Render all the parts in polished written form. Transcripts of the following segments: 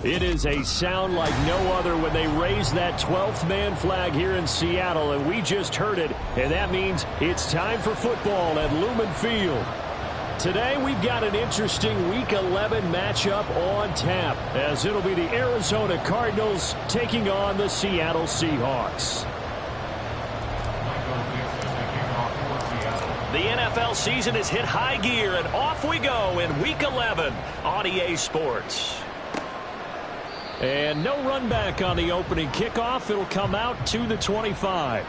It is a sound like no other when they raise that 12th man flag here in Seattle, and we just heard it, and that means it's time for football at Lumen Field. Today we've got an interesting Week 11 matchup on tap, as it'll be the Arizona Cardinals taking on the Seattle Seahawks. The NFL season has hit high gear, and off we go in Week 11 on EA Sports. And no run back on the opening kickoff. It'll come out to the 25.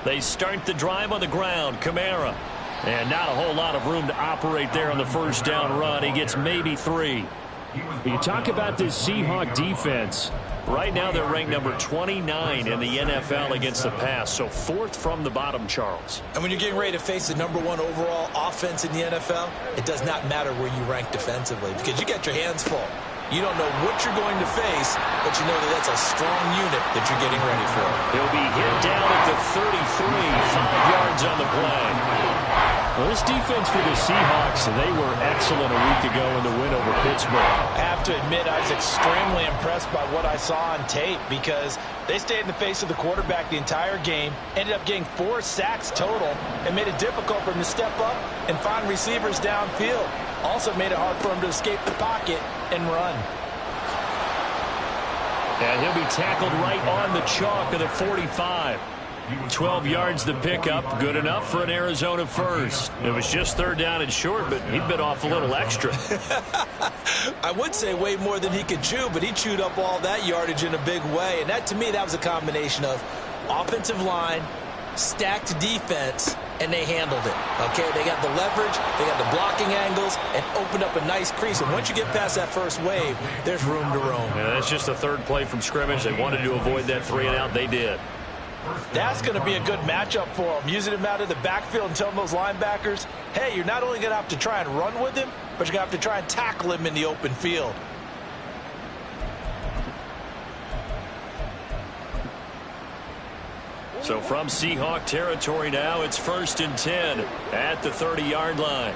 They start the drive on the ground. Kamara. And not a whole lot of room to operate there on the first down run. He gets maybe 3. You talk about this Seahawk defense. Right now they're ranked number 29 in the NFL against the pass. So 4th from the bottom, Charles. And when you're getting ready to face the number 1 overall offense in the NFL, it does not matter where you rank defensively because you got your hands full. You don't know what you're going to face, but you know that that's a strong unit that you're getting ready for. He'll be hit down at the 33, 5 yards on the play. Well, this defense for the Seahawks, they were excellent a week ago in the win over Pittsburgh. I have to admit, I was extremely impressed by what I saw on tape because they stayed in the face of the quarterback the entire game, ended up getting 4 sacks total, and made it difficult for him to step up and find receivers downfield. Also made it hard for him to escape the pocket and run. And he'll be tackled right on the chalk of the 45. 12 yards the pickup, good enough for an Arizona first. It was just 3rd down and short, but he bit off a little extra. I would say way more than he could chew, but he chewed up all that yardage in a big way. And that, to me, that was a combination of offensive line, stacked defense, and they handled it. Okay, they got the leverage, they got the blocking angles, and opened up a nice crease. And once you get past that first wave, there's room to roam. Yeah, that's just the 3rd play from scrimmage. They wanted to avoid that 3-and-out. They did. That's going to be a good matchup for him. Using him out of the backfield and telling those linebackers, hey, you're not only going to have to try and run with him, but you're going to have to try and tackle him in the open field. So from Seahawk territory now, it's 1st and 10 at the 30-yard line.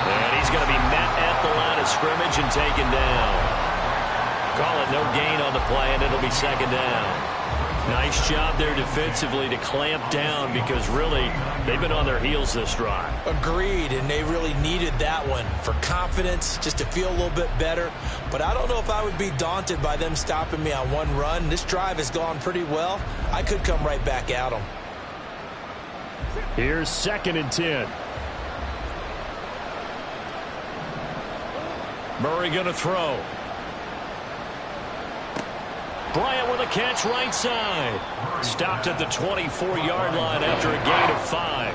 And he's going to be met at the line of scrimmage and taken down. Call it no gain on the play, and it'll be 2nd down. Nice job there defensively to clamp down because really they've been on their heels this drive. Agreed, and they really needed that one for confidence, just to feel a little bit better. But I don't know if I would be daunted by them stopping me on one run. This drive has gone pretty well. I could come right back at them. Here's 2nd and 10. Murray going to throw. Bryant with a catch right side. Stopped at the 24-yard line after a gain of 5.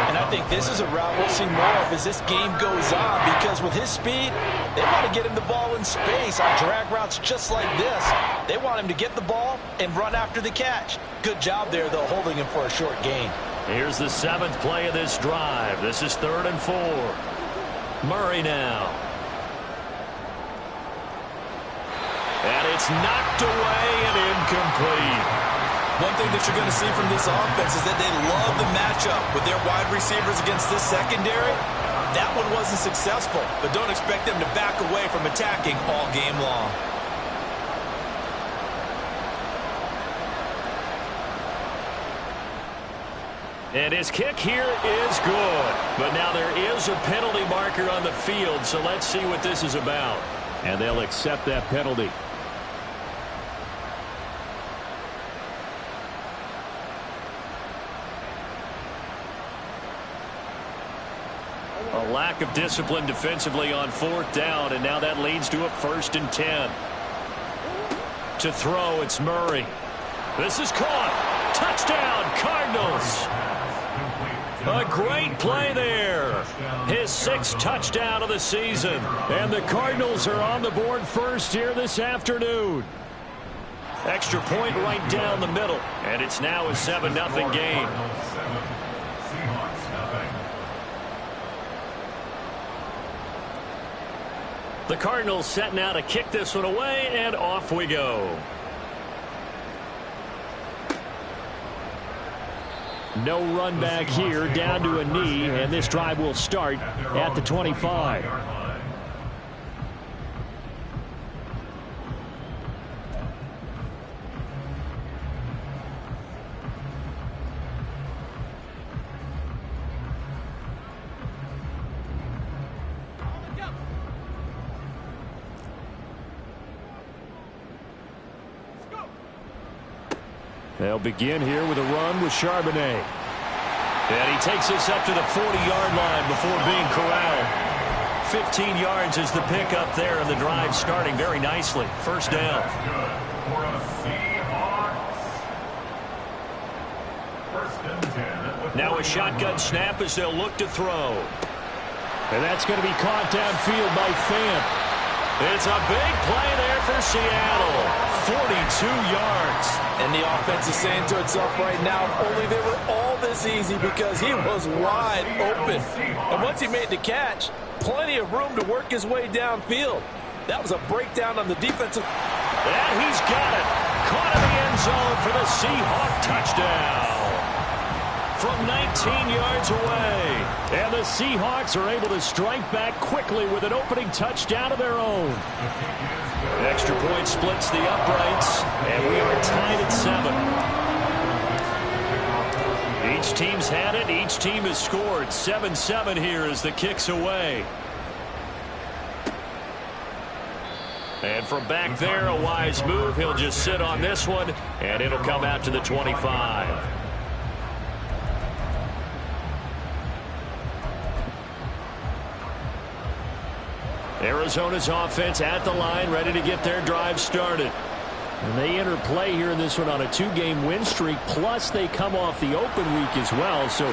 And I think this is a route we'll see more of as this game goes on because with his speed, they want to get him the ball in space on drag routes just like this. They want him to get the ball and run after the catch. Good job there, though, holding him for a short gain. Here's the 7th play of this drive. This is 3rd and 4. Murray now. And it's knocked away and incomplete. One thing that you're going to see from this offense is that they love the matchup with their wide receivers against this secondary. That one wasn't successful, but don't expect them to back away from attacking all game long. And his kick here is good. But now there is a penalty marker on the field, so let's see what this is about. And they'll accept that penalty. A lack of discipline defensively on 4th down, and now that leads to a 1st and 10. To throw, it's Murray. This is caught. Touchdown, Cardinals. A great play there. His 6th touchdown of the season. And the Cardinals are on the board first here this afternoon. Extra point right down the middle. And it's now a 7-0 game. The Cardinals setting out to kick this one away, and off we go. No run back here, down to a knee, and this drive will start at the 25. They'll begin here with a run with Charbonnet. And he takes this up to the 40-yard line before being corralled. 15 yards is the pickup there, and the drive starting very nicely. First down. Now a shotgun snap as they'll look to throw. And that's going to be caught downfield by Fant. It's a big play there for Seattle. 42 yards. And the offense is saying to itself right now, if only they were all this easy, because he was wide open. And once he made the catch, plenty of room to work his way downfield. That was a breakdown on the defensive. And he's got it. Caught in the end zone for the Seahawks touchdown. From 19 yards away. And the Seahawks are able to strike back quickly with an opening touchdown of their own. Extra point splits the uprights, and we are tied at 7. Each team's had it. Each team has scored. 7-7 here as the kick's away. And from back there, a wise move. He'll just sit on this one, and it'll come out to the 25. Arizona's offense at the line, ready to get their drive started. And they enter play here in this one on a 2-game win streak, plus they come off the open week as well. So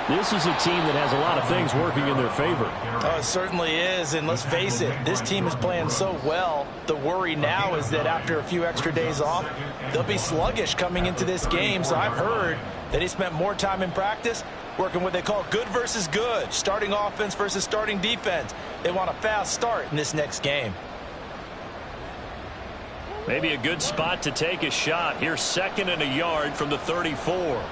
this is a team that has a lot of things working in their favor. Oh, it certainly is, and let's face it, this team is playing so well. The worry now is that after a few extra days off, they'll be sluggish coming into this game. So I've heard that he spent more time in practice working what they call good versus good, starting offense versus starting defense. They want a fast start in this next game. Maybe a good spot to take a shot. Here's 2nd and a yard from the 34.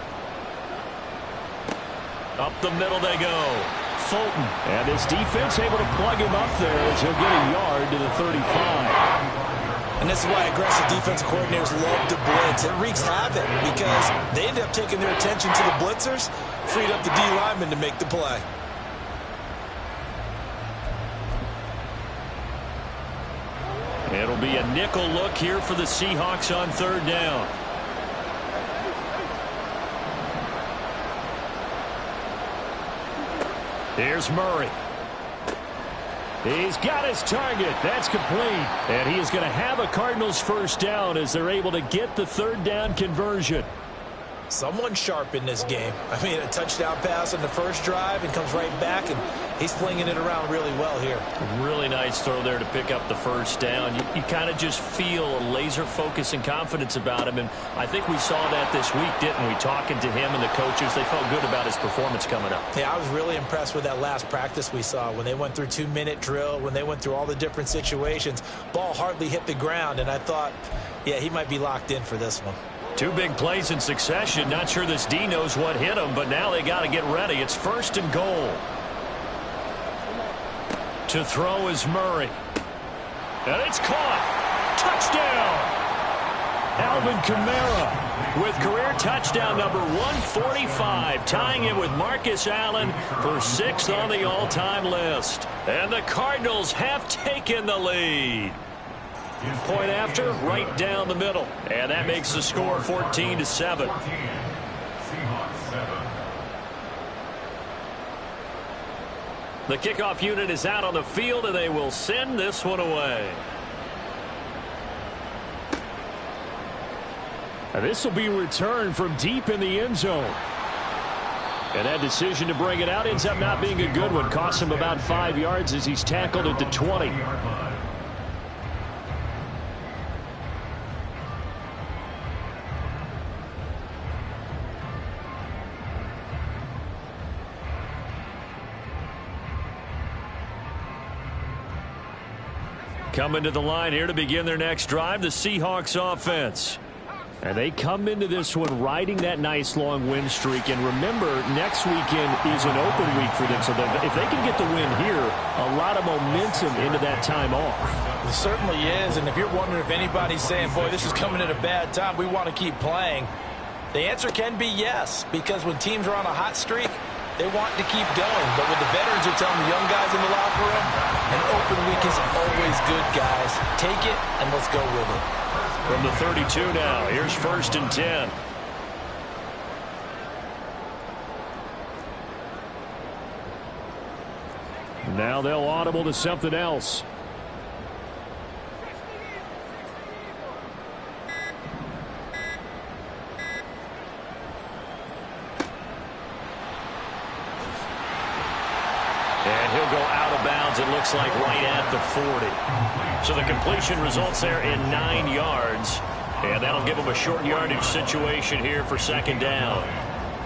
Up the middle they go. Fulton. And his defense able to plug him up there as he'll get a yard to the 35. And this is why aggressive defensive coordinators love to blitz. It wreaks havoc because they end up taking their attention to the blitzers, freed up the D lineman to make the play. It'll be a nickel look here for the Seahawks on 3rd down. Here's Murray. He's got his target. That's complete. And he is going to have a Cardinals first down as they're able to get the 3rd down conversion. Someone sharp in this game. I mean, a touchdown pass on the first drive and comes right back, and he's flinging it around really well here. Really nice throw there to pick up the first down. You kind of just feel a laser focus and confidence about him, and I think we saw that this week, didn't we? Talking to him and the coaches, they felt good about his performance coming up. Yeah, I was really impressed with that last practice we saw when they went through 2-minute drill, when they went through all the different situations. Ball hardly hit the ground, and I thought, yeah, he might be locked in for this one. 2 big plays in succession. Not sure this D knows what hit him, but now they got to get ready. It's 1st and goal. To throw is Murray. And it's caught. Touchdown. Alvin Kamara with career touchdown number 145, tying it with Marcus Allen for 6th on the all-time list. And the Cardinals have taken the lead. Point after, right down the middle. And that makes the score 14-7. The kickoff unit is out on the field, and they will send this one away. And this will be returned from deep in the end zone. And that decision to bring it out ends up not being a good one. Costs him about 5 yards as he's tackled at the 20. Coming to the line here to begin their next drive, the Seahawks offense. And they come into this one riding that nice long win streak. And remember, next weekend is an open week for them. So if they can get the win here, a lot of momentum into that time off. It certainly is. And if you're wondering if anybody's saying, boy, this is coming at a bad time, we want to keep playing, the answer can be yes. Because when teams are on a hot streak, they want to keep going. But when the veterans are telling the young guys in the locker room, an open week is always good, guys. Take it and let's go with it. From the 32 now, here's 1st and 10. Now they'll audible to something else. And he'll go out of bounds, it looks like right at the 40. So the completion results there in 9 yards. And that'll give them a short yardage situation here for 2nd down.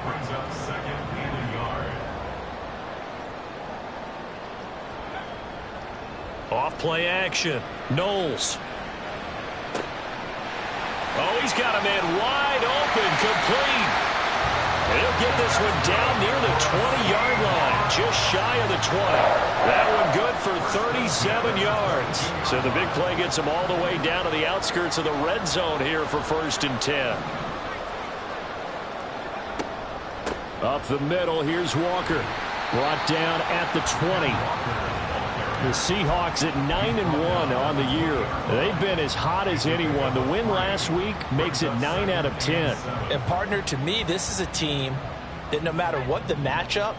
Brings up 2nd and a yard. Off play action. Knowles. Oh, he's got a man wide open, complete. And he'll get this one down near the 20-yard line, just shy of the 20. That one good for 37 yards. So the big play gets him all the way down to the outskirts of the red zone here for 1st and 10. Up the middle, here's Walker. Brought down at the 20. The Seahawks at 9-1 on the year. They've been as hot as anyone. The win last week makes it 9 out of 10. And partner, to me, this is a team that no matter what the matchup,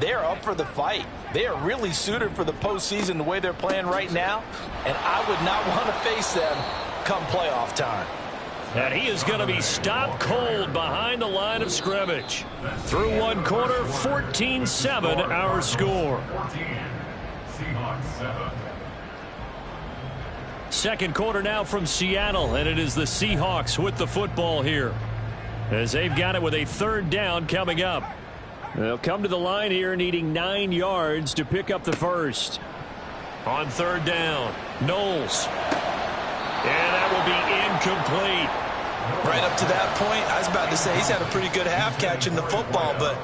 they're up for the fight. They are really suited for the postseason the way they're playing right now. And I would not want to face them come playoff time. And he is going to be stopped cold behind the line of scrimmage. Through one quarter, 14-7 our score. 14. Seahawks 7. Second quarter now from Seattle, and it is the Seahawks with the football here, as they've got it with a 3rd down coming up. They'll come to the line here needing 9 yards to pick up the first. On 3rd down, Knowles. And that will be incomplete. Right up to that point, I was about to say he's had a pretty good half catching the football, but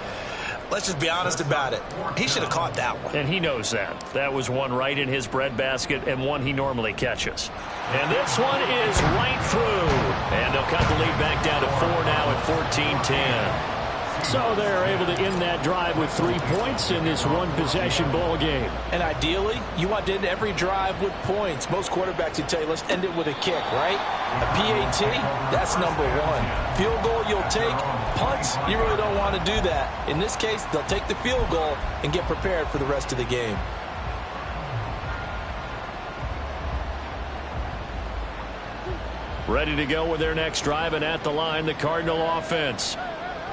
let's just be honest about it. He should have caught that one. And he knows that. That was one right in his breadbasket and one he normally catches. And this one is right through. And they'll cut the lead back down to 4 now at 14-10. So they're able to end that drive with 3 points in this one-possession ball game. And ideally, you want to end every drive with points. Most quarterbacks would tell you, let's end it with a kick, right? A PAT, that's number 1. Field goal you'll take. Punts, you really don't want to do that. In this case, they'll take the field goal and get prepared for the rest of the game. Ready to go with their next drive, and at the line, the Cardinal offense.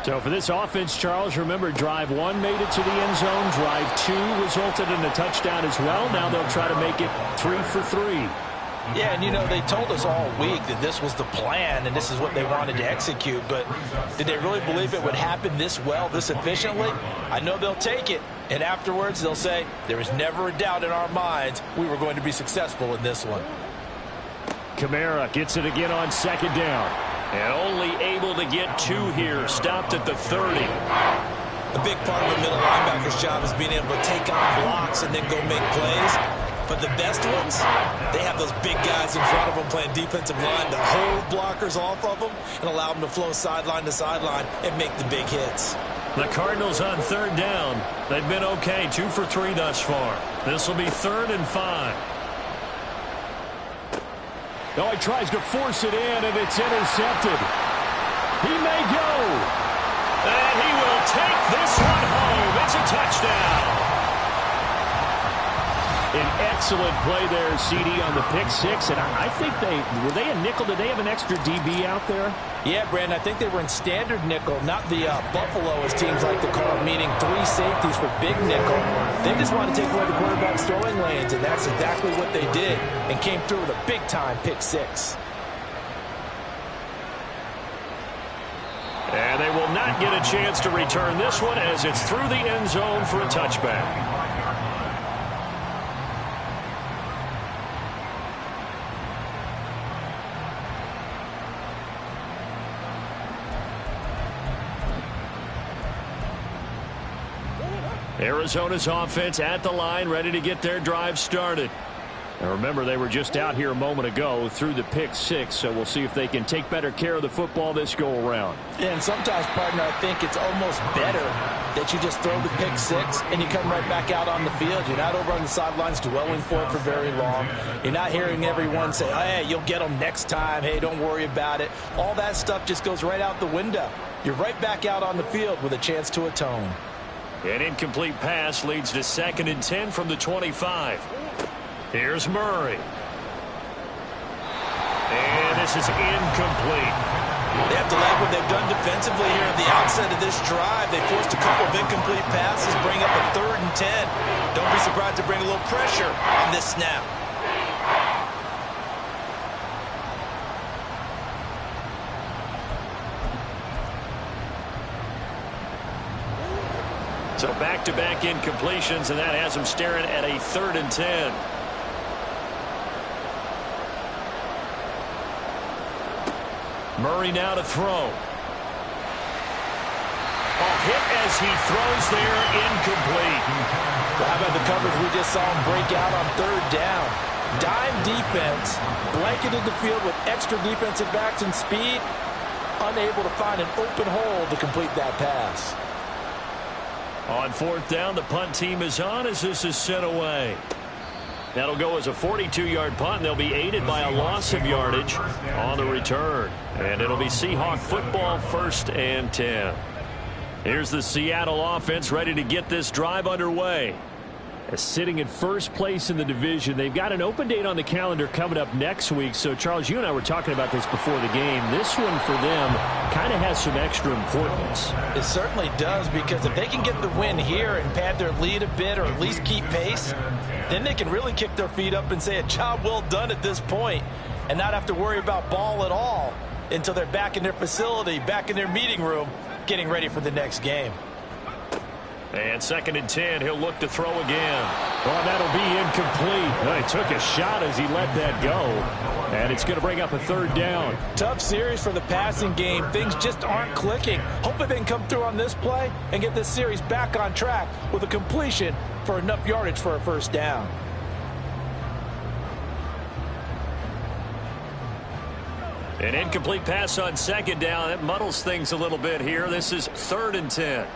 So for this offense, Charles, remember, drive 1 made it to the end zone. Drive 2 resulted in a touchdown as well. Now they'll try to make it 3 for 3. Yeah, and you know, they told us all week that this was the plan and this is what they wanted to execute. But did they really believe it would happen this well, this efficiently? I know they'll take it. And afterwards, they'll say, there was never a doubt in our minds we were going to be successful in this one. Kamara gets it again on 2nd down. And only able to get 2 here. Stopped at the 30. A big part of a middle linebacker's job is being able to take on blocks and then go make plays. But the best ones, they have those big guys in front of them playing defensive line to hold blockers off of them and allow them to flow sideline to sideline and make the big hits. The Cardinals on 3rd down. They've been okay, 2 for 3 thus far. This will be 3rd and 5. Oh, he tries to force it in, and it's intercepted. He may go. And he will take this one home. It's a touchdown. An excellent play there, CD, on the pick 6. And I think were they a nickel? Did they have an extra DB out there? Yeah, Brandon, I think they were in standard nickel, not the Buffalo, as teams like to call it, meaning 3 safeties for big nickel. They just want to take away the quarterback's throwing lanes, and that's exactly what they did, and came through with a big-time pick 6. And they will not get a chance to return this one as it's through the end zone for a touchback. Arizona's offense at the line, ready to get their drive started. Now remember, they were just out here a moment ago through the pick six, so we'll see if they can take better care of the football this go-around. And sometimes, partner, I think it's almost better that you just throw the pick six and you come right back out on the field. You're not over on the sidelines dwelling for it for very long. You're not hearing everyone say, hey, you'll get them next time. Hey, don't worry about it. All that stuff just goes right out the window. You're right back out on the field with a chance to atone. An incomplete pass leads to 2nd and 10 from the 25. Here's Murray. And this is incomplete. They have to like what they've done defensively here at the outset of this drive. They forced a couple of incomplete passes, bring up a 3rd and 10. Don't be surprised to bring a little pressure on this snap. So back-to-back incompletions, and that has them staring at a 3rd and 10. Murray now to throw. A hit as he throws there, incomplete. Well, how about the coverage we just saw him break out on 3rd down? Dime defense, blanketed the field with extra defensive backs and speed, unable to find an open hole to complete that pass. On 4th down, the punt team is on as this is sent away. That'll go as a 42-yard punt, and they'll be aided by a loss of yardage on the return. And it'll be Seahawk football, 1st and 10. Here's the Seattle offense ready to get this drive underway. Sitting in first place in the division, they've got an open date on the calendar coming up next week. So, Charles, you and I were talking about this before the game. This one for them kind of has some extra importance. It certainly does, because if they can get the win here and pad their lead a bit or at least keep pace, then they can really kick their feet up and say a job well done at this point and not have to worry about ball at all until they're back in their facility, back in their meeting room, getting ready for the next game. And 2nd and 10, he'll look to throw again. Well, that'll be incomplete. Well, he took a shot as he let that go. And it's going to bring up a 3rd down. Tough series for the passing game. Things just aren't clicking. Hopefully they can come through on this play and get this series back on track with a completion for enough yardage for a 1st down. An incomplete pass on 2nd down. That muddles things a little bit here. This is 3rd and 10.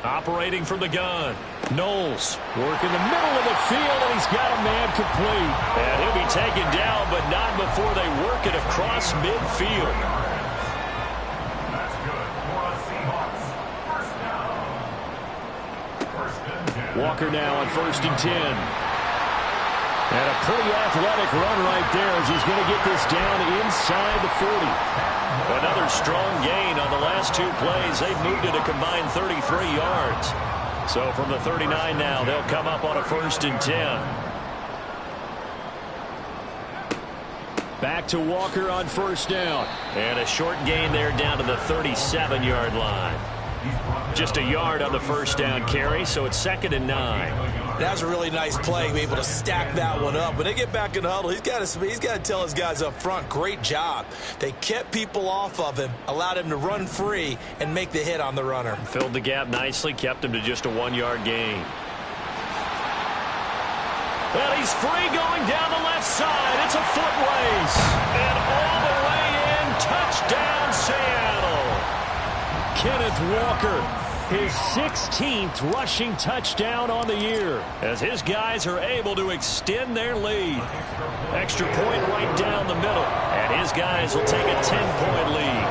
Operating from the gun. Knowles working the middle of the field, and he's got a man complete. And he'll be taken down, but not before they work it across midfield. That's good for the Seahawks. 1st down. 1st and 10. Walker now on 1st and 10. And a pretty athletic run right there as he's going to get this down inside the 40. Another strong gain on the last 2 plays. They've moved it a combined 33 yards. So from the 39 now, they'll come up on a 1st and 10. Back to Walker on 1st down. And a short gain there down to the 37-yard line. Just a yard on the 1st down carry, so it's 2nd and 9. That was a really nice play, be able to stack that one up. When they get back in the huddle, he's got to tell his guys up front, great job. They kept people off of him, allowed him to run free and make the hit on the runner. Filled the gap nicely, kept him to just a 1-yard gain. Well, he's free going down the left side. It's a foot race. And all the way in, touchdown Seattle. Kenneth Walker, his 16th rushing touchdown on the year, as his guys are able to extend their lead. Extra point right down the middle, and his guys will take a 10-point lead.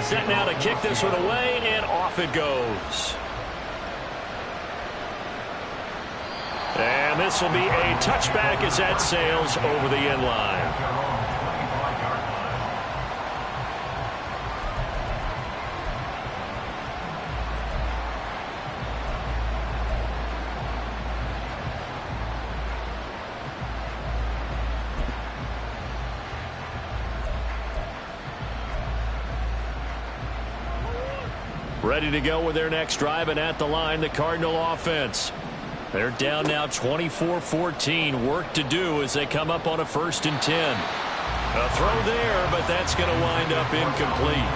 Set now to kick this one away, and off it goes. And this will be a touchback as that sails over the end line. Ready to go with their next drive, and at the line, the Cardinal offense. They're down now 24-14. Work to do as they come up on a 1st and 10. A throw there, but that's going to wind up incomplete.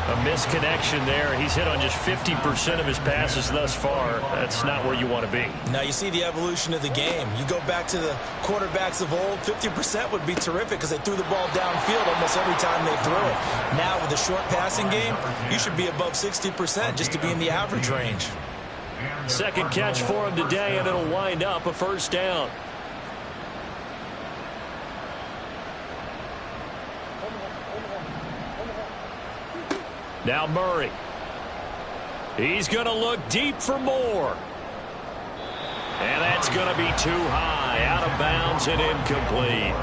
A misconnection there. He's hit on just 50% of his passes thus far. That's not where you want to be. Now you see the evolution of the game. You go back to the quarterbacks of old, 50% would be terrific because they threw the ball downfield almost every time they threw it. Now with the short passing game, you should be above 60% just to be in the average range. Second catch for him today, and it'll wind up a first down. Now Murray. He's going to look deep for more. And that's going to be too high. Out of bounds and incomplete.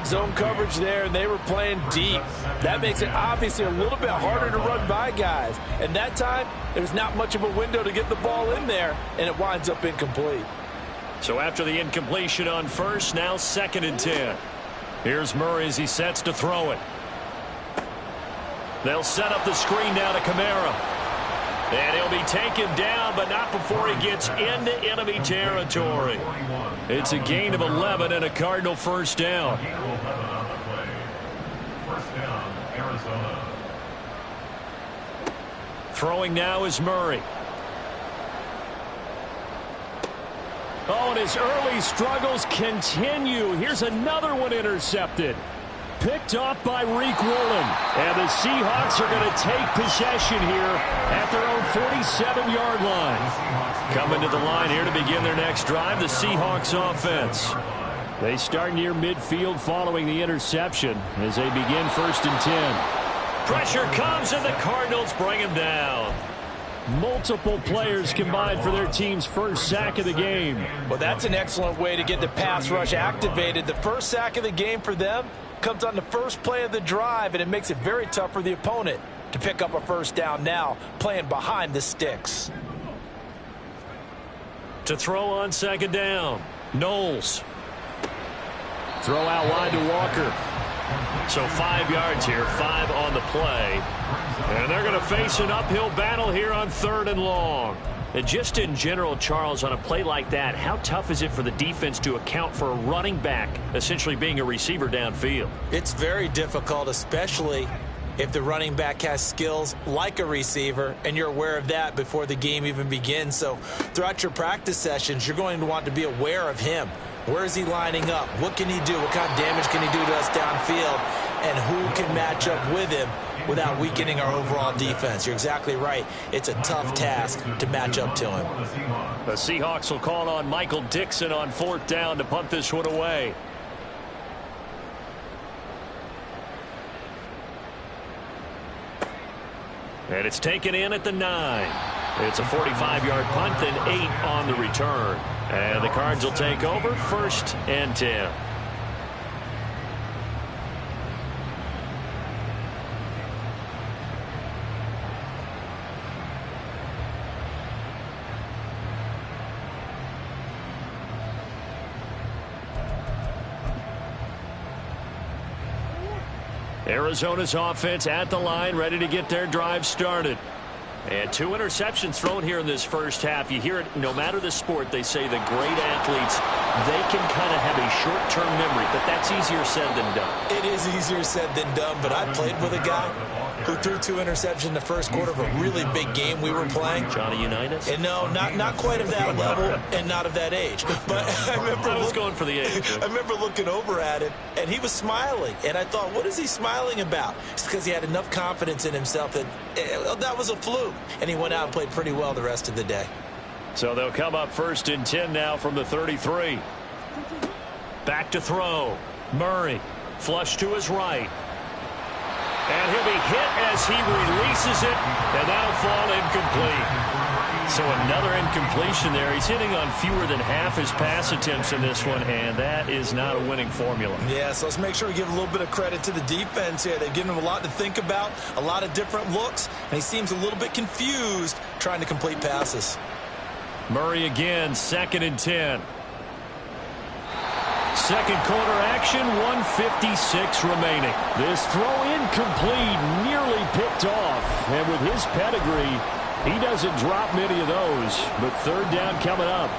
Zone coverage there, and they were playing deep. That makes it obviously a little bit harder to run by guys. And that time, there's not much of a window to get the ball in there, and it winds up incomplete. So after the incompletion on first, now 2nd and 10. Here's Murray as he sets to throw it. They'll set up the screen down to Kamara. And he'll be taken down, but not before he gets into enemy territory. It's a gain of 11 and a Cardinal first down. Throwing now is Murray. Oh, and his early struggles continue. Here's another one intercepted. Picked off by Reek Woolen. And the Seahawks are going to take possession here at their own 47-yard line. Coming to the line here to begin their next drive, the Seahawks offense. They start near midfield following the interception as they begin 1st and 10. Pressure comes, and the Cardinals bring him down. Multiple players combined for their team's first sack of the game. Well, that's an excellent way to get the pass rush activated. The first sack of the game for them comes on the first play of the drive, and it makes it very tough for the opponent to pick up a first down now, playing behind the sticks. To throw on 2nd down, Knowles. Throw out wide to Walker. So 5 yards here, 5 on the play. And they're going to face an uphill battle here on 3rd and long. And just in general, Charles, on a play like that, how tough is it for the defense to account for a running back essentially being a receiver downfield? It's very difficult, especially if the running back has skills like a receiver, and you're aware of that before the game even begins. So throughout your practice sessions, you're going to want to be aware of him. Where is he lining up? What can he do? What kind of damage can he do to us downfield? And who can match up with him without weakening our overall defense? You're exactly right. It's a tough task to match up to him. The Seahawks will call on Michael Dixon on 4th down to punt this one away. And it's taken in at the 9. It's a 45-yard punt and 8 on the return. And the Cards will take over 1st and 10. Arizona's offense at the line, ready to get their drive started. And 2 interceptions thrown here in this first half. You hear it, no matter the sport, they say the great athletes, they can kind of have a short-term memory, but that's easier said than done. It is easier said than done, but I played with a guy who threw 2 interceptions in the first quarter of a really big game we were playing. Johnny Unitas? And no, not quite of that level and not of that age. But I was going for the age. I remember looking over at him, and he was smiling. And I thought, what is he smiling about? It's because he had enough confidence in himself that that was a fluke. And he went out and played pretty well the rest of the day. So they'll come up 1st and 10 now from the 33. Back to throw. Murray, flush to his right. And he'll be hit as he releases it, and that'll fall incomplete. So another incompletion there. He's hitting on fewer than half his pass attempts in this one, and that is not a winning formula. Yeah, so let's make sure we give a little bit of credit to the defense here. They've given him a lot to think about, a lot of different looks, and he seems a little bit confused trying to complete passes. Murray again, 2nd and 10. Second quarter action, 1:56 remaining. This throw incomplete, nearly picked off. And with his pedigree, he doesn't drop many of those. But 3rd down coming up.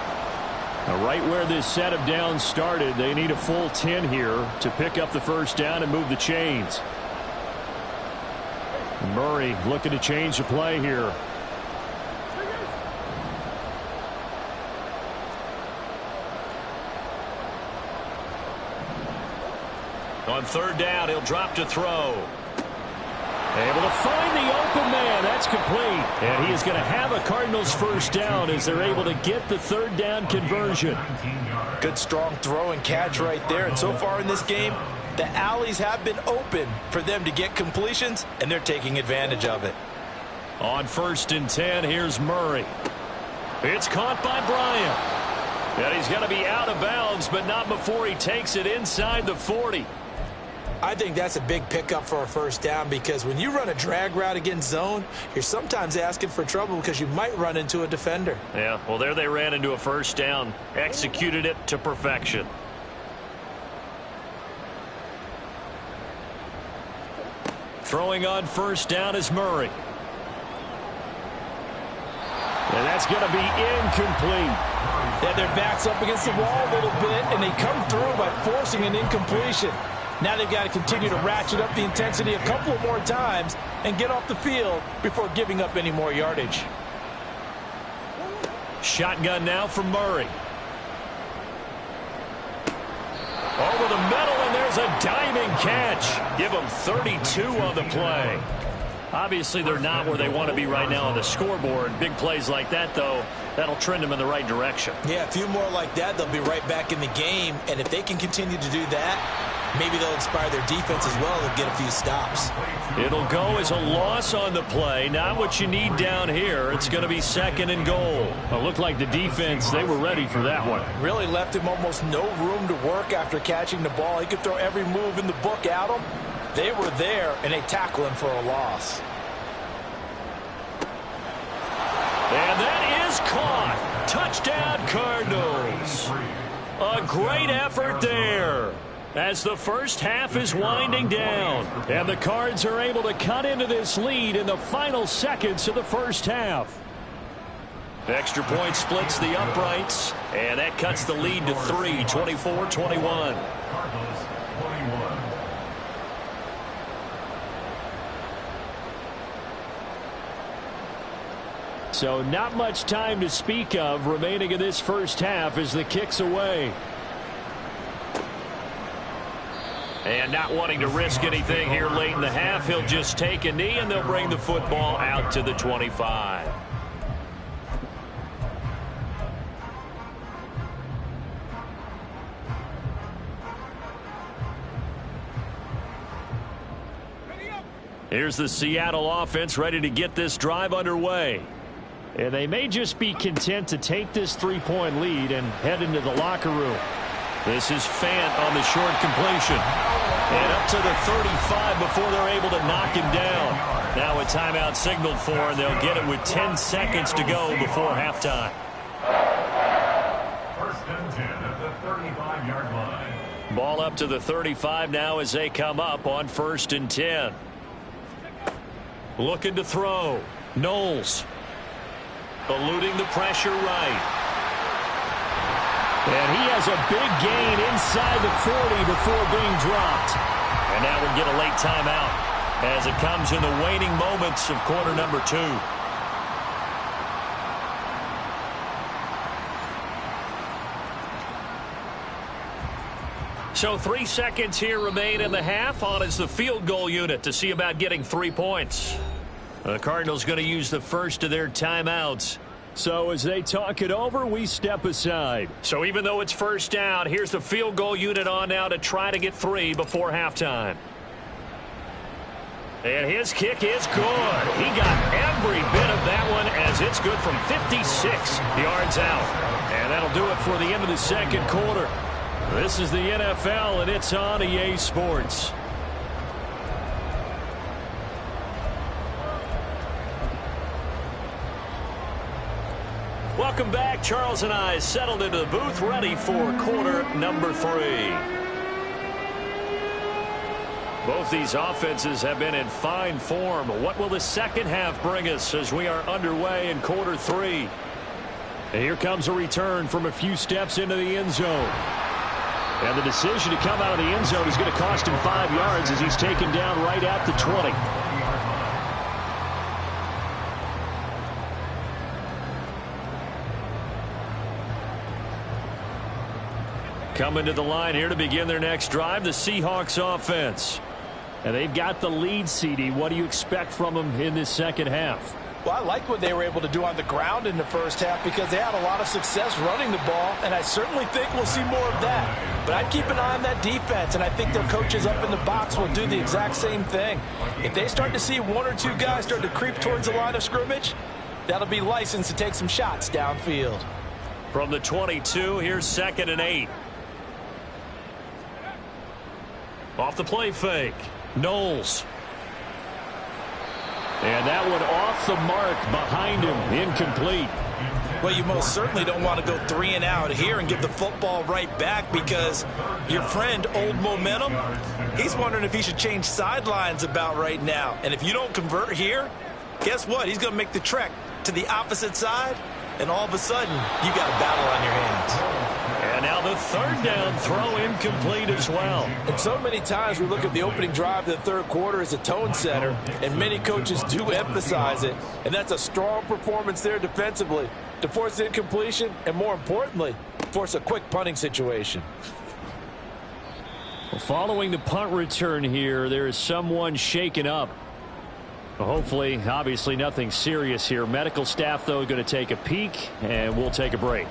Now right where this set of downs started, they need a full 10 here to pick up the first down and move the chains. Murray looking to change the play here. On third down, he'll drop to throw. Able to find the open man. That's complete. And he is going to have a Cardinals first down as they're able to get the third down conversion. Good strong throw and catch right there. And so far in this game, the alleys have been open for them to get completions, and they're taking advantage of it. On 1st and 10, here's Murray. It's caught by Bryant. And he's going to be out of bounds, but not before he takes it inside the 40. I think that's a big pickup for a first down, because when you run a drag route against zone, you're sometimes asking for trouble because you might run into a defender. Yeah, well, there they ran into a first down. Executed it to perfection. Throwing on first down is Murray. And that's going to be incomplete. Yeah, their back's up against the wall a little bit, and they come through by forcing an incompletion. Now they've got to continue to ratchet up the intensity a couple of more times and get off the field before giving up any more yardage. Shotgun now for Murray. Over the middle, and there's a diving catch. Give them 32 on the play. Obviously, they're not where they want to be right now on the scoreboard. Big plays like that, though, that'll trend them in the right direction. Yeah, a few more like that, they'll be right back in the game. And if they can continue to do that, maybe they'll inspire their defense as well and get a few stops. It'll go as a loss on the play. Not what you need down here. It's going to be 2nd and goal. It looked like the defense, they were ready for that one. Really left him almost no room to work after catching the ball. He could throw every move in the book at him. They were there, and they tackle him for a loss. And that is caught. Touchdown, Cardinals. A great effort there as the first half is winding down. And the Cards are able to cut into this lead in the final seconds of the first half. Extra point splits the uprights, and that cuts the lead to 3, 24-21. So not much time to speak of remaining in this first half as the kick's away. And not wanting to risk anything here late in the half, he'll just take a knee, and they'll bring the football out to the 25. Here's the Seattle offense ready to get this drive underway. And they may just be content to take this 3-point lead and head into the locker room. This is Fant on the short completion. And up to the 35 before they're able to knock him down. Now a timeout signaled for, and they'll get it with 10 seconds to go before halftime. 1st and 10 at the 35-yard line. Ball up to the 35 now as they come up on 1st and 10. Looking to throw. Knowles. Eluding the pressure right. And he has a big gain inside the 40 before being dropped. And now we'll get a late timeout as it comes in the waning moments of quarter number 2. So 3 seconds here remain in the half. On is the field goal unit to see about getting 3 points. The Cardinals going to use the first of their timeouts. So as they talk it over, we step aside. So even though it's first down, here's the field goal unit on now to try to get 3 before halftime. And his kick is good. He got every bit of that one as it's good from 56 yards out. And that'll do it for the end of the second quarter. This is the NFL, and it's on EA Sports. Welcome back. Charles and I settled into the booth, ready for quarter number 3. Both these offenses have been in fine form. What will the second half bring us as we are underway in quarter 3? And here comes a return from a few steps into the end zone. And the decision to come out of the end zone is going to cost him 5 yards as he's taken down right at the 20. Coming to the line here to begin their next drive, the Seahawks offense. And they've got the lead, CD. What do you expect from them in this second half? Well, I like what they were able to do on the ground in the first half because they had a lot of success running the ball, and I certainly think we'll see more of that. But I'd keep an eye on that defense, and I think their coaches up in the box will do the exact same thing. If they start to see one or two guys start to creep towards the line of scrimmage, that'll be licensed to take some shots downfield. From the 22, here's 2nd and 8. Off the play fake. Knowles. And that one off the mark behind him. Incomplete. Well, you most certainly don't want to go 3 and out here and give the football right back because your friend, Old Momentum, he's wondering if he should change sidelines about right now. And if you don't convert here, guess what? He's going to make the trek to the opposite side, and all of a sudden, you got a battle on your hands. And now the 3rd down throw incomplete as well. And so many times we look at the opening drive of the third quarter as a tone setter, and many coaches do emphasize it. And that's a strong performance there defensively to force incompletion and, more importantly, force a quick punting situation. Well, following the punt return here, there is someone shaken up. Hopefully, obviously nothing serious here. Medical staff, though, going to take a peek, and we'll take a break.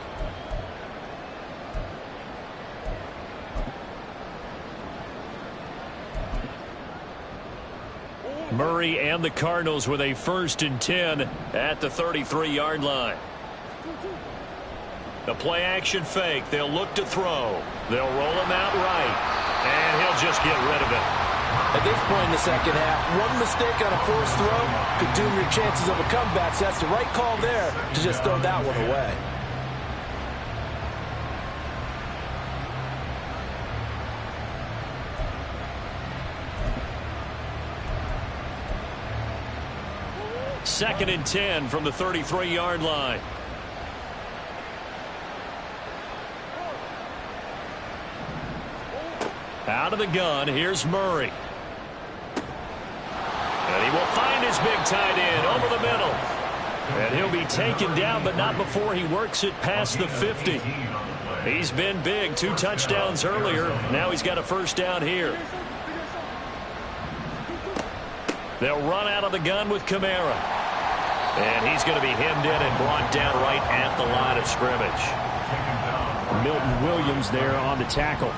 Murray and the Cardinals with a 1st and 10 at the 33-yard line. The play action fake. They'll look to throw. They'll roll him out right. And he'll just get rid of it. At this point in the second half, one mistake on a forced throw could doom your chances of a comeback. So that's the right call there to just throw that one away. Second and 10 from the 33-yard line. Out of the gun, here's Murray. And he will find his big tight end over the middle. And he'll be taken down, but not before he works it past the 50. He's been big. 2 touchdowns earlier. Now he's got a 1st down here. They'll run out of the gun with Kamara. And he's going to be hemmed in and brought down right at the line of scrimmage. Milton Williams there on the tackle.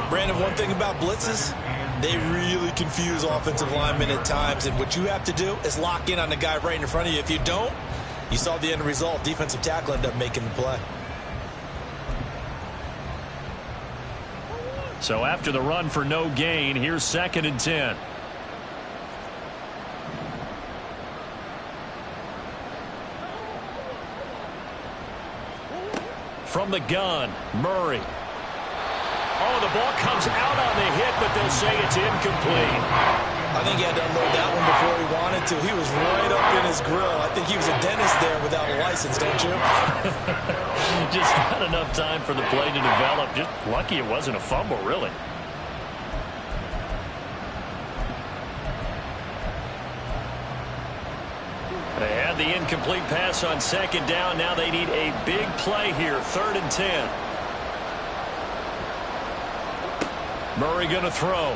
Brandon, one thing about blitzes, they really confuse offensive linemen at times. And what you have to do is lock in on the guy right in front of you. If you don't, you saw the end result. Defensive tackle ended up making the play. So after the run for no gain, here's 2nd and 10. From the gun, Murray. Oh, the ball comes out on the hit, but they'll say it's incomplete. I think he had to unload that one before he wanted to. He was right up in his grill. I think he was a dentist there without a license, don't you? Just not enough time for the play to develop. Just lucky it wasn't a fumble, really. They had the incomplete pass on 2nd down. Now they need a big play here. 3rd and 10. Murray going to throw.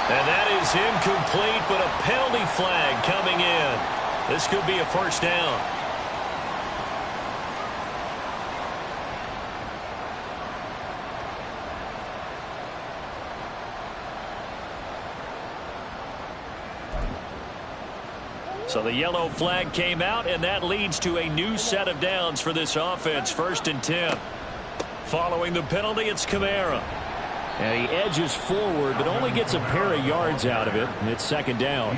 And that is incomplete, but a penalty flag coming in. This could be a 1st down. So the yellow flag came out, and that leads to a new set of downs for this offense. 1st and 10. Following the penalty, it's Kamara. And he edges forward, but only gets a pair of yards out of it. And it's 2nd down.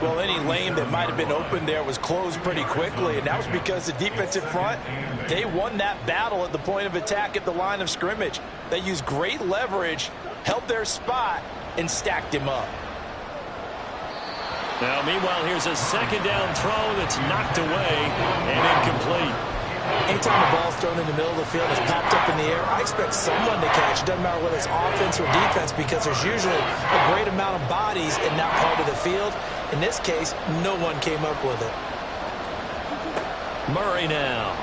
Well, any lane that might have been open there was closed pretty quickly, and that was because the defensive front, they won that battle at the point of attack at the line of scrimmage. They used great leverage, held their spot, and stacked him up. Now, meanwhile, here's a 2nd down throw that's knocked away and incomplete. Anytime the ball's thrown in the middle of the field, it's popped up in the air, I expect someone to catch. It doesn't matter whether it's offense or defense because there's usually a great amount of bodies in that part of the field. In this case, no one came up with it. Murray now.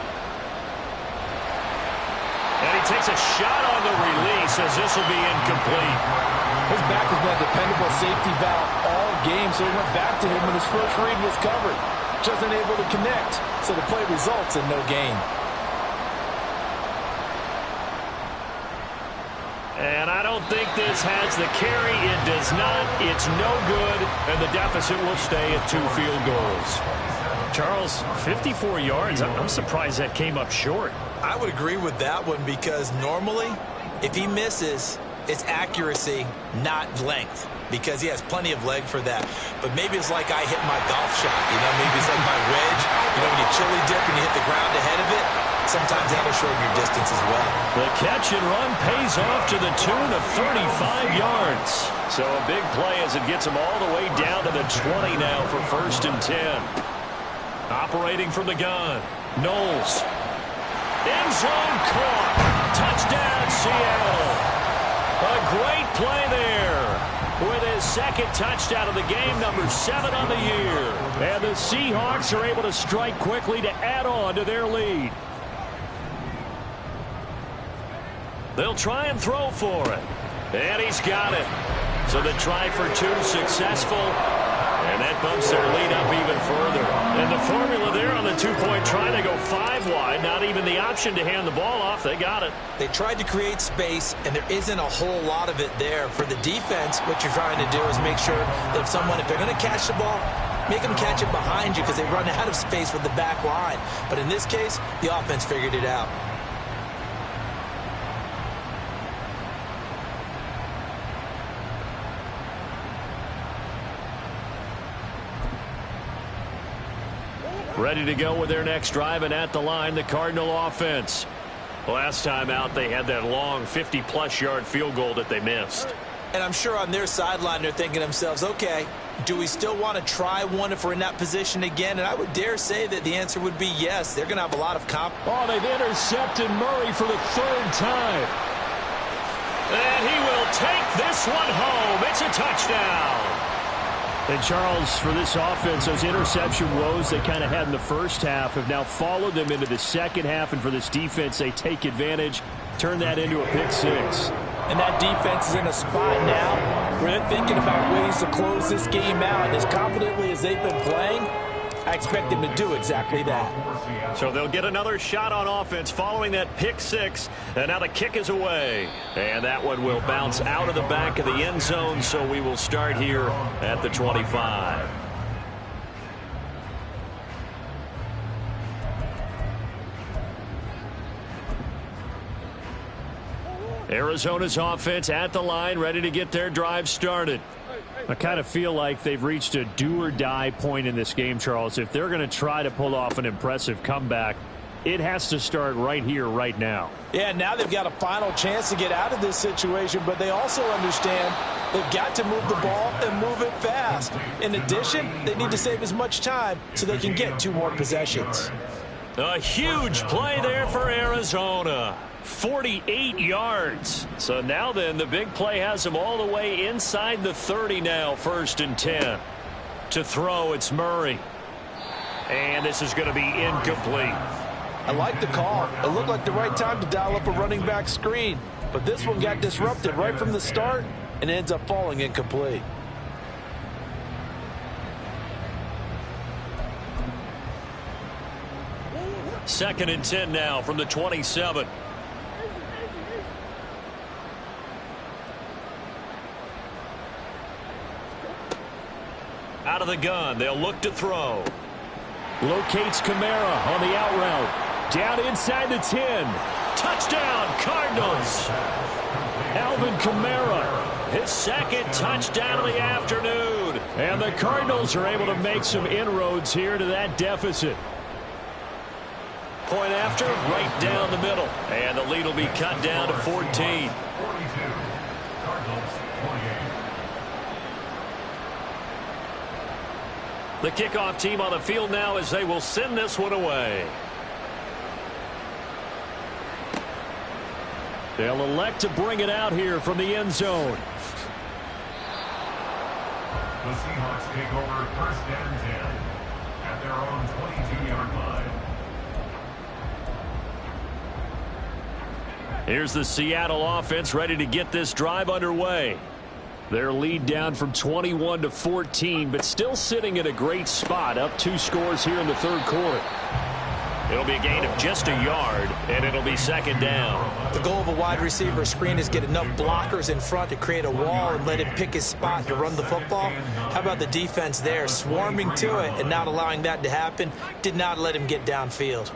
he takes a shot on the release as this will be incomplete. His back has been a dependable safety valve all game, so he went back to him when his first read was covered. Just unable to connect, so the play results in no gain. And I don't think this has the carry. It does not. It's no good, and the deficit will stay at 2 field goals. Charles, 54 yards. I'm surprised that came up short. I would agree with that one because normally, if he misses, it's accuracy, not length, because he has plenty of leg for that. But maybe it's like I hit my golf shot, maybe it's like my wedge. When you chili dip and you hit the ground ahead of it, sometimes that'll shorten your distance as well. The catch and run pays off to the tune of 35 yards. So a big play as it gets him all the way down to the 20 now for 1st and 10. Operating from the gun, Knowles. End zone caught. Touchdown, Seattle. A great play there with his 2nd touchdown of the game, number 7 on the year. And the Seahawks are able to strike quickly to add on to their lead. They'll try and throw for it. And he's got it. So the try for 2 successful. And that bumps their lead up even further. And the formula there on the 2-point try, they go 5 wide. Not even the option to hand the ball off. They got it. They tried to create space, and there isn't a whole lot of it there. For the defense, what you're trying to do is make sure that if they're going to catch the ball, make them catch it behind you because they run out of space with the back line. But in this case, the offense figured it out. Ready to go with their next drive, and at the line, the Cardinal offense. Last time out, they had that long 50-plus yard field goal that they missed. And I'm sure on their sideline, they're thinking to themselves, okay, do we still want to try one if we're in that position again? And I would dare say that the answer would be yes. They're going to have a lot of confidence. Oh, they've intercepted Murray for the 3rd time. And he will take this one home. It's a touchdown. And Charles, for this offense, those interception woes they kind of had in the first half have now followed them into the second half. And for this defense, they take advantage, turn that into a pick-6. And that defense is in a spot now where they're thinking about ways to close this game out. And as confidently as they've been playing, I expect them to do exactly that. So they'll get another shot on offense following that pick-6. And now the kick is away. And that one will bounce out of the back of the end zone. So we will start here at the 25. Arizona's offense at the line, ready to get their drive started. I kind of feel like they've reached a do-or-die point in this game, Charles. If they're going to try to pull off an impressive comeback, it has to start right here, right now. Yeah, now they've got a final chance to get out of this situation, but they also understand they've got to move the ball and move it fast. In addition, they need to save as much time so they can get 2 more possessions. A huge play there for Arizona. 48 yards. So now then, the big play has them all the way inside the 30 now, 1st and 10. To throw, it's Murray. And this is going to be incomplete. I like the call. It looked like the right time to dial up a running back screen. But this one got disrupted right from the start and ends up falling incomplete. Second and 10 now from the 27. Out of the gun, they'll look to throw. Locates Kamara on the out route. Down inside the 10. Touchdown, Cardinals. Alvin Kamara, his 2nd touchdown of the afternoon. And the Cardinals are able to make some inroads here to that deficit. Point after, right down the middle. And the lead will be cut down to 14. 42. Cardinals 28. The kickoff team on the field now as they will send this one away. They'll elect to bring it out here from the end zone. The Seahawks take over 1st and 10 at their own 22-yard line. Here's the Seattle offense ready to get this drive underway. Their lead down from 21 to 14, but still sitting at a great spot, up 2 scores here in the third quarter. It'll be a gain of just a yard, and it'll be second down. The goal of a wide receiver screen is get enough blockers in front to create a wall and let him pick his spot to run the football. How about the defense there, swarming to it and not allowing that to happen? Did not let him get downfield.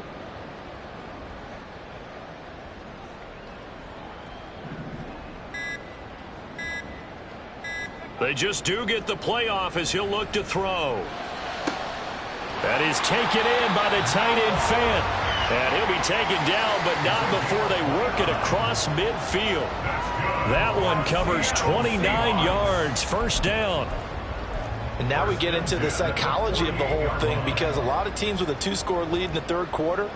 They just do get the playoff as he'll look to throw. That is taken in by the tight end Fant. And he'll be taken down, but not before they work it across midfield. That one covers 29 yards, first down. And now we get into the psychology of the whole thing, because a lot of teams with a 2-score lead in the third quarter,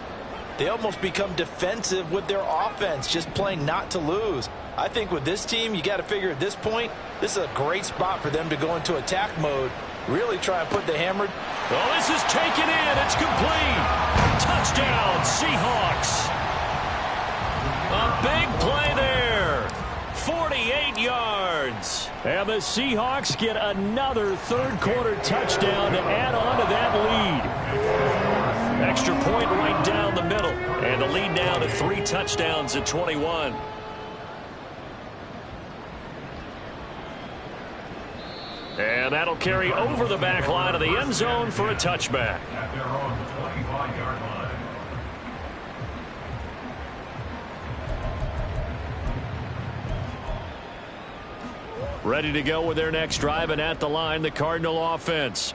they almost become defensive with their offense, just playing not to lose. I think with this team, you got to figure at this point, this is a great spot for them to go into attack mode, really try and put the hammer. Oh, this is taken in. It's complete. Touchdown, Seahawks. A big play there. 48 yards. And the Seahawks get another third-quarter touchdown to add on to that lead. Extra point right down the middle. And the lead now to 3 touchdowns at 21. And that'll carry over the back line of the end zone for a touchback. At their own 25-yard line. Ready to go with their next drive, and at the line, the Cardinal offense.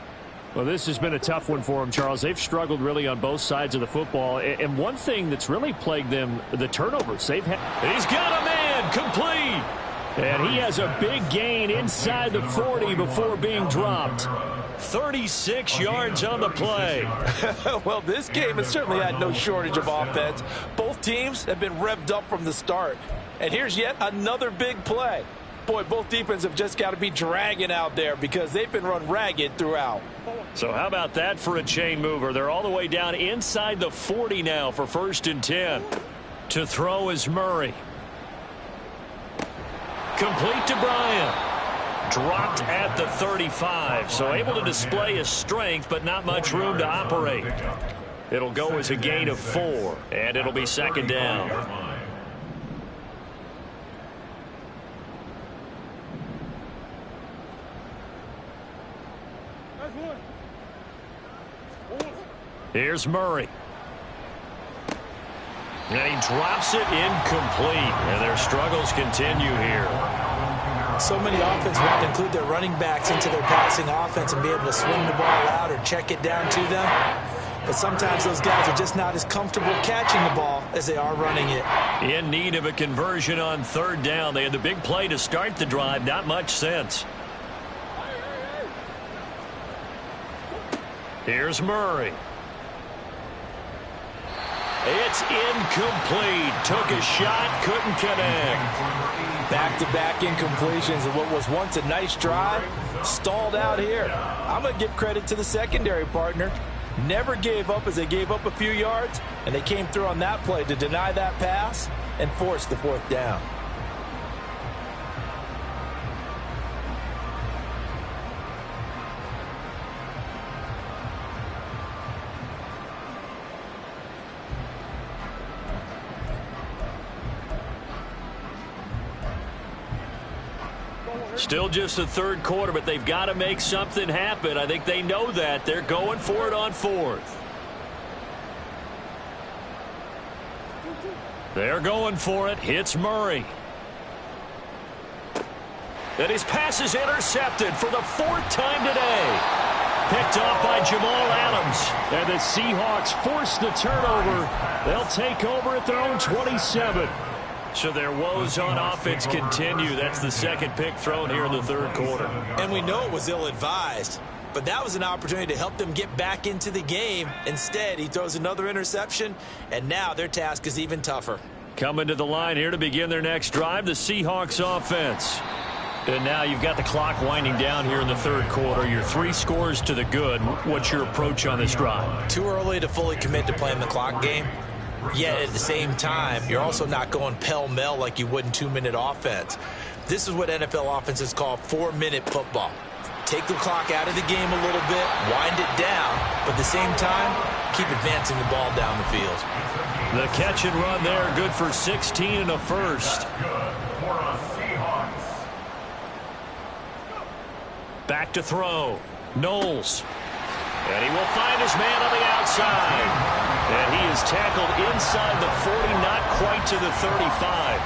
Well, this has been a tough one for them, Charles. They've struggled really on both sides of the football. And one thing that's really plagued them, the turnovers. He's got a man, complete. And he has a big gain inside the 40 before being dropped. 36 yards on the play. Well, this game has certainly had no shortage of offense. Both teams have been revved up from the start. And here's yet another big play. Boy, both defenses have just got to be dragging out there because they've been run ragged throughout. So how about that for a chain mover? They're all the way down inside the 40 now for 1st and 10. To throw is Murray. Complete to Bryant. Dropped at the 35, so able to display his strength, but not much room to operate. It'll go as a gain of 4, and it'll be second down. Here's Murray. And he drops it incomplete. And their struggles continue here. So many offenses want to include their running backs into their passing offense and be able to swing the ball out or check it down to them. But sometimes those guys are just not as comfortable catching the ball as they are running it. In need of a conversion on 3rd down. They had the big play to start the drive. Not much sense. Here's Murray. It's incomplete. Took a shot, couldn't connect. Back-to-back incompletions of what was once a nice drive, stalled out here. I'm going to give credit to the secondary partner. Never gave up as they gave up a few yards, and they came through on that play to deny that pass and force the 4th down. Still just the 3rd quarter, but they've got to make something happen. I think they know that. They're going for it on 4th. They're going for it. Hits Murray. And his pass is intercepted for the 4th time today. Picked off by Jamal Adams. And the Seahawks force the turnover. They'll take over at their own 27. So their woes on offense continue. That's the 2nd pick thrown here in the 3rd quarter. And we know it was ill-advised, but that was an opportunity to help them get back into the game. Instead, he throws another interception, and now their task is even tougher. Coming to the line here to begin their next drive, the Seahawks offense. And now you've got the clock winding down here in the 3rd quarter. You're 3 scores to the good. What's your approach on this drive? Too early to fully commit to playing the clock game. Yet at the same time, you're also not going pell-mell like you would in 2-minute offense. This is what NFL offenses call 4-minute football. Take the clock out of the game a little bit, wind it down, but at the same time, keep advancing the ball down the field. The catch and run there, good for 16 and a first. For the Seahawks. Back to throw. Knowles. And he will find his man on the outside. And he is tackled inside the 40, not quite to the 35.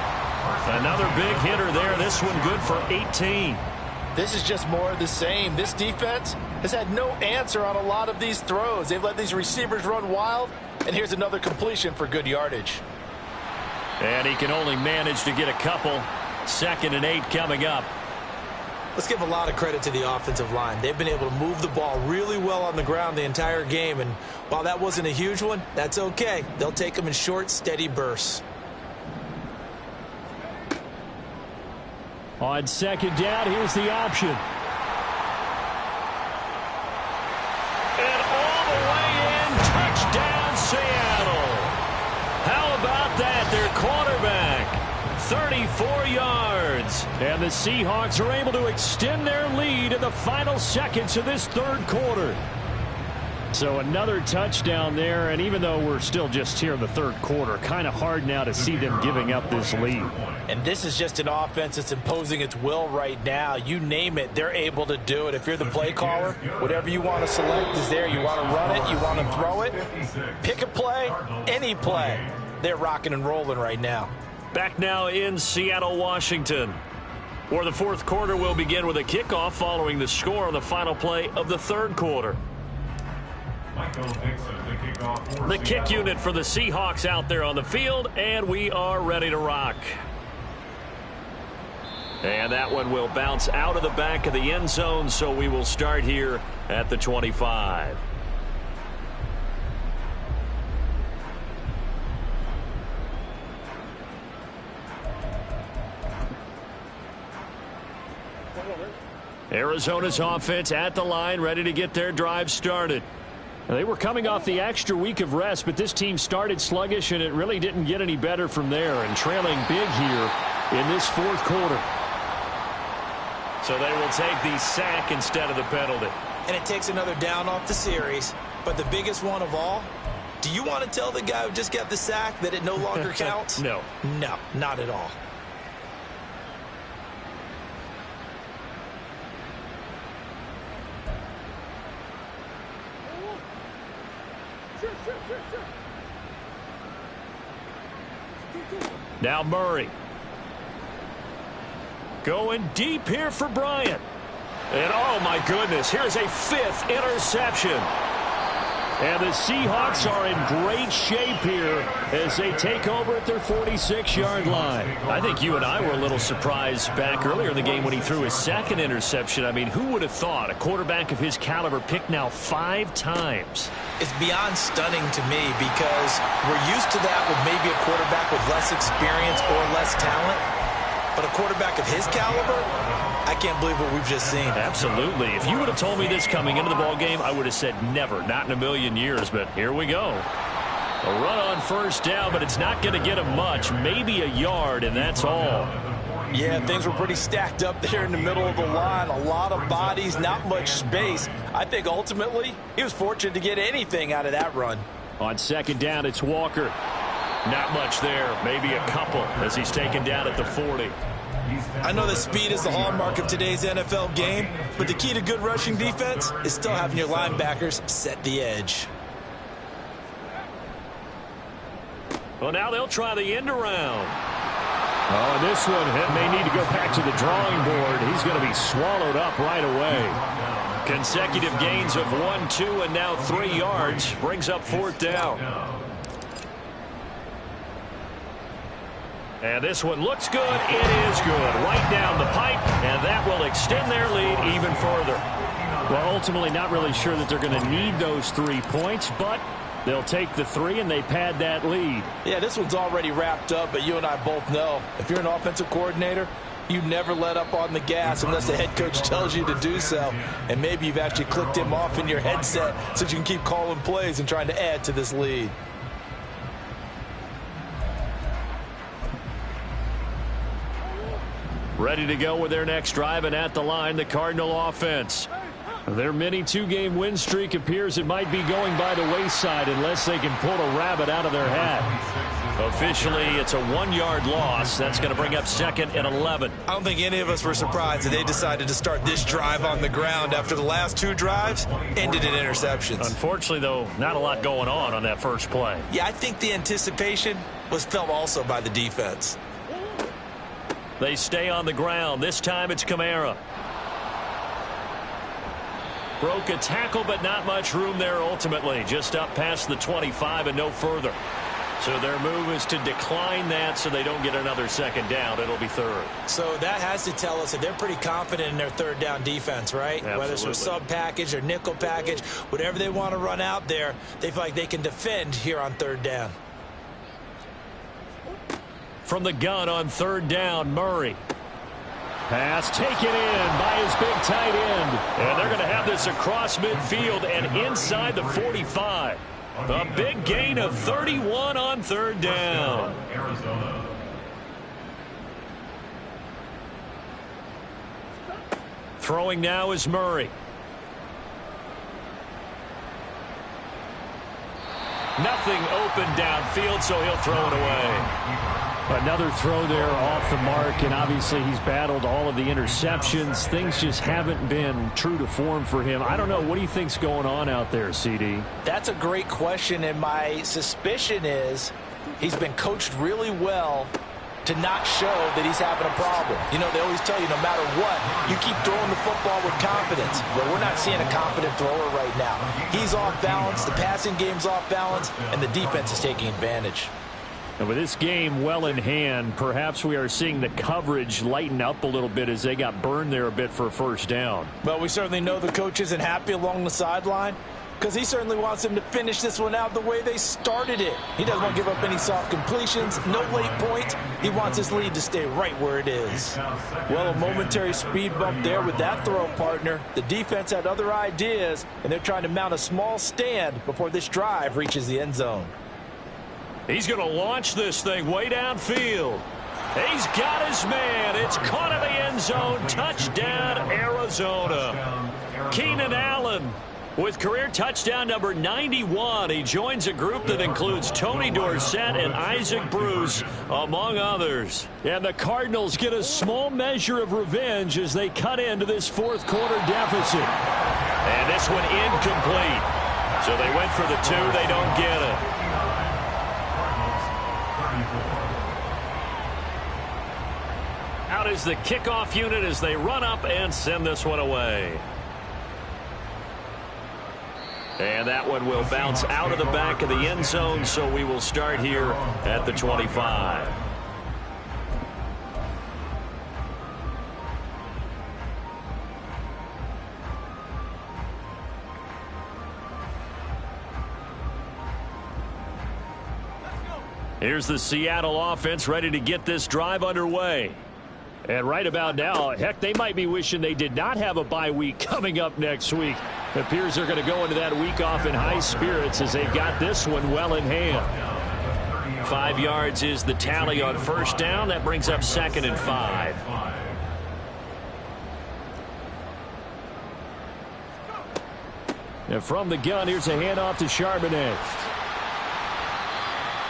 Another big hitter there. This one good for 18. This is just more of the same. This defense has had no answer on a lot of these throws. They've let these receivers run wild, and here's another completion for good yardage. And he can only manage to get a couple. 2nd and 8 coming up. Let's give a lot of credit to the offensive line. They've been able to move the ball really well on the ground the entire game, and while that wasn't a huge one, that's okay. They'll take them in short, steady bursts. On 2nd down, here's the option. And all the way in, touchdown Seattle. How about that? Their quarterback, 34 yards. And the Seahawks are able to extend their lead in the final seconds of this 3rd quarter. So another touchdown there, and even though we're still just here in the 3rd quarter, kind of hard now to see them giving up this lead. And this is just an offense that's imposing its will right now. You name it, they're able to do it. If you're the play caller, whatever you want to select is there. You want to run it, you want to throw it. Pick a play, any play. They're rocking and rolling right now. Back now in Seattle, Washington, where the 4th quarter will begin with a kickoff following the score on the final play of the 3rd quarter. The kick unit for the Seahawks out there on the field, and we are ready to rock. And that one will bounce out of the back of the end zone, so we will start here at the 25. Arizona's offense at the line, ready to get their drive started. They were coming off the extra week of rest, but this team started sluggish, and it really didn't get any better from there, and trailing big here in this 4th quarter. So they will take the sack instead of the penalty. And it takes another down off the series, but the biggest one of all, do you want to tell the guy who just got the sack that it no longer counts? No. No, not at all. Now Murray. Going deep here for Bryant. And oh my goodness, here's a 5th interception. And the Seahawks are in great shape here as they take over at their 46-yard line. I think you and I were a little surprised back earlier in the game when he threw his 2nd interception. I mean, who would have thought a quarterback of his caliber picked now 5 times? It's beyond stunning to me because we're used to that with maybe a quarterback with less experience or less talent. But a quarterback of his caliber, I can't believe what we've just seen. Absolutely. If you would have told me this coming into the ball game, I would have said never, not in a million years. But here we go. A run on 1st down, but it's not going to get him much. Maybe a yard, and that's all. Yeah, things were pretty stacked up there in the middle of the line. A lot of bodies, not much space. I think ultimately he was fortunate to get anything out of that run. On 2nd down, it's Walker. Not much there. Maybe a couple as he's taken down at the 40. I know that speed is the hallmark of today's NFL game, but the key to good rushing defense is still having your linebackers set the edge. Well, now they'll try the end around. Oh, and this one may need to go back to the drawing board. He's going to be swallowed up right away. Consecutive gains of 1, 2, and now 3 yards brings up 4th down. And this one looks good. It is good. Right down the pipe, and that will extend their lead even further. Well, ultimately not really sure that they're going to need those 3 points, but they'll take the 3 and they pad that lead. Yeah, this one's already wrapped up, but you and I both know if you're an offensive coordinator, you never let up on the gas unless the head coach tells you to do so. And maybe you've actually clicked him off in your headset so you can keep calling plays and trying to add to this lead. Ready to go with their next drive, and at the line, the Cardinal offense. Their mini two-game win streak appears it might be going by the wayside unless they can pull a rabbit out of their hat. Officially, it's a 1-yard loss. That's going to bring up 2nd and 11. I don't think any of us were surprised that they decided to start this drive on the ground after the last 2 drives ended in interceptions. Unfortunately, though, not a lot going on that first play. Yeah, I think the anticipation was felt also by the defense. They stay on the ground. This time it's Kamara. Broke a tackle, but not much room there ultimately. Just up past the 25 and no further. So their move is to decline that so they don't get another 2nd down. It'll be 3rd. So that has to tell us that they're pretty confident in their 3rd down defense, right? Absolutely. Whether it's a sub package or nickel package, whatever they want to run out there, they feel like they can defend here on 3rd down. From the gun on 3rd down, Murray. Pass taken in by his big tight end. And they're going to have this across midfield and inside the 45. A big gain of 31 on 3rd down. Throwing now is Murray. Nothing open downfield, so he'll throw it away. Another throw there off the mark, and obviously he's battled all of the interceptions. Things just haven't been true to form for him. I don't know. What do you think's going on out there, CD? That's a great question, and my suspicion is he's been coached really well to not show that he's having a problem. You know, they always tell you no matter what, you keep throwing the football with confidence. But we're not seeing a confident thrower right now. He's off balance, the passing game's off balance, and the defense is taking advantage. And with this game well in hand, perhaps we are seeing the coverage lighten up a little bit as they got burned there a bit for a 1st down. Well, we certainly know the coach isn't happy along the sideline because he certainly wants them to finish this one out the way they started it. He doesn't want to give up any soft completions, no late points. He wants his lead to stay right where it is. Well, a momentary speed bump there with that throw, partner. The defense had other ideas, and they're trying to mount a small stand before this drive reaches the end zone. He's going to launch this thing way downfield. He's got his man. It's caught in the end zone. Touchdown, Arizona. Keenan Allen with career touchdown number 91. He joins a group that includes Tony Dorsett and Isaac Bruce, among others. And the Cardinals get a small measure of revenge as they cut into this 4th quarter deficit. And this one incomplete. So they went for the 2. They don't get it. Out is the kickoff unit as they run up and send this one away. And that one will bounce out of the back of the end zone, so we will start here at the 25. Here's the Seattle offense ready to get this drive underway. And right about now, heck, they might be wishing they did not have a bye week coming up next week. It appears they're going to go into that week off in high spirits as they've got this one well in hand. 5 yards is the tally on 1st down. That brings up 2nd and 5. And from the gun, here's a handoff to Charbonnet.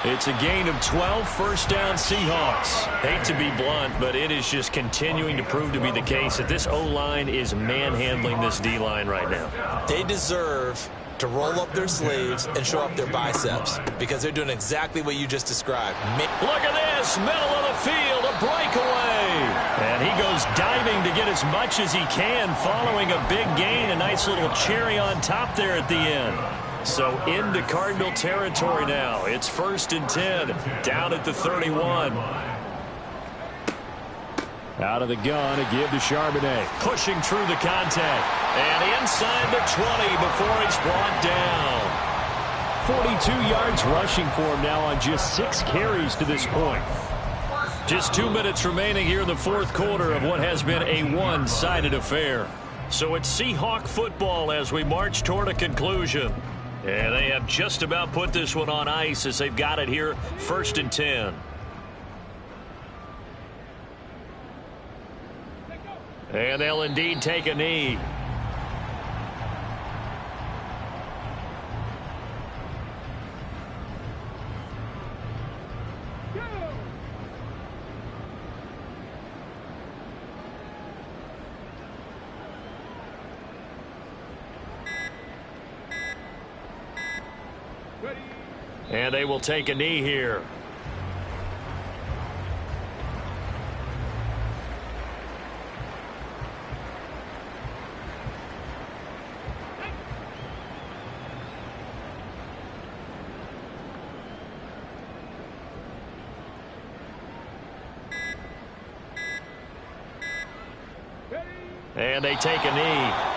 It's a gain of 12, 1st down Seahawks. Hate to be blunt, but it is just continuing to prove to be the case that this O-line is manhandling this D-line right now. They deserve to roll up their sleeves and show up their biceps because they're doing exactly what you just described. Look at this, middle of the field, a breakaway. And he goes diving to get as much as he can following a big gain, a nice little cherry on top there at the end. So into Cardinal territory now. It's 1st and 10, down at the 31. Out of the gun, a give to Charbonnet. Pushing through the contact. And inside the 20 before he's brought down. 42 yards rushing for him now on just 6 carries to this point. Just 2 minutes remaining here in the 4th quarter of what has been a one-sided affair. So it's Seahawk football as we march toward a conclusion. And they have just about put this one on ice as they've got it here, 1st and 10. And they'll indeed take a knee. And they will take a knee here. And they take a knee.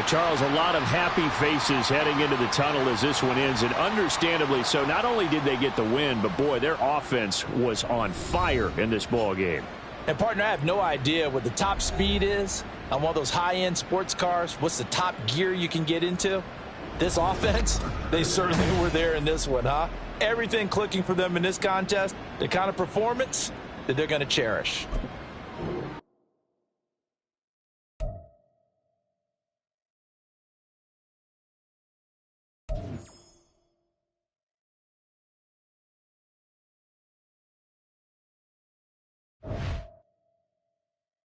Charles, a lot of happy faces heading into the tunnel as this one ends, and understandably so. Not only did they get the win, but, boy, their offense was on fire in this ball game. And, partner, I have no idea what the top speed is on one of those high-end sports cars. What's the top gear you can get into? This offense, they certainly were there in this one, huh? Everything clicking for them in this contest, the kind of performance that they're going to cherish.